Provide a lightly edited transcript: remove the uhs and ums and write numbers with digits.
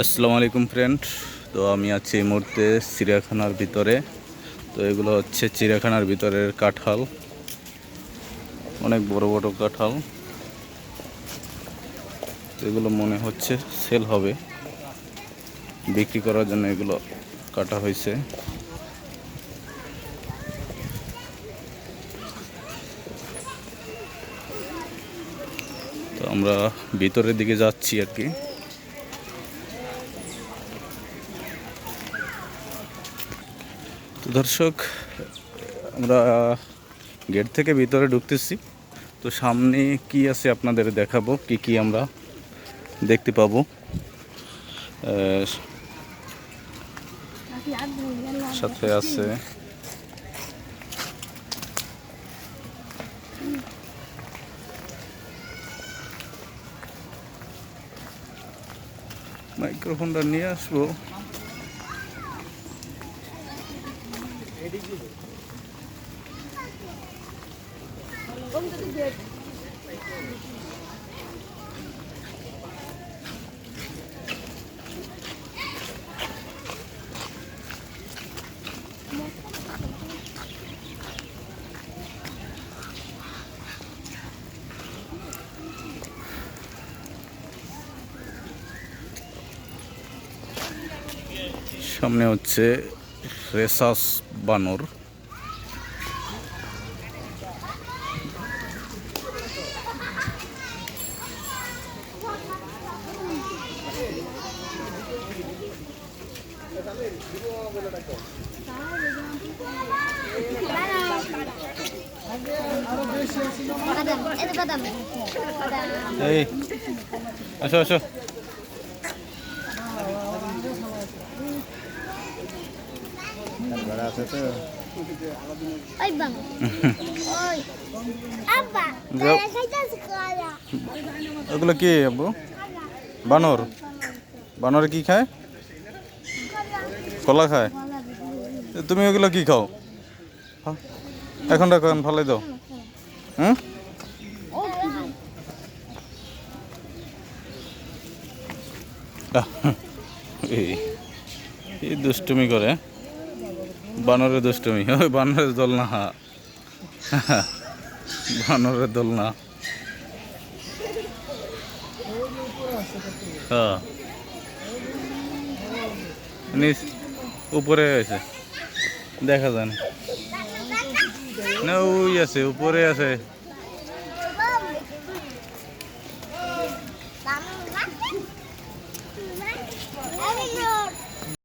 আসসালামু আলাইকুম ফ্রেন্ড। তো আমি আছি এই মুহূর্তে চিড়িয়াখানার ভিতরে। তো এগুলো হচ্ছে চিড়িয়াখানার ভিতরের কাঁঠাল, অনেক বড় বড় কাঁঠাল। এগুলো মনে হচ্ছে সেল হবে, বিক্রি করার জন্য এগুলো কাটা হয়েছে। তো আমরা ভিতরের দিকে যাচ্ছি আর কি। তো দর্শক, আমরা গেট থেকে ভিতরে ঢুকতেছি। তো সামনে কি আছে আপনাদের দেখাবো, কি কি আমরা দেখতে পাবো। সাথে আছে মাইক্রোফোনটা নিয়ে আসবো। সামনে হচ্ছে রেসাস বানর। এই আসো আসো। ওগুলো কি আব্বু? বানর? বানরে কি খায়? কলা খায়। তুমি ওগুলো কি খাও? এখন রাখো, এখন ফালাই দাও। হুম, এই দুষ্টুমি করে, বানরের দুষ্টুমি। ওই বানরের দোলনা, বানরের দোলনা। হ্যাঁ, নিচ উপরে আছে, দেখা যায় না। ওই আছে, উপরে আছে।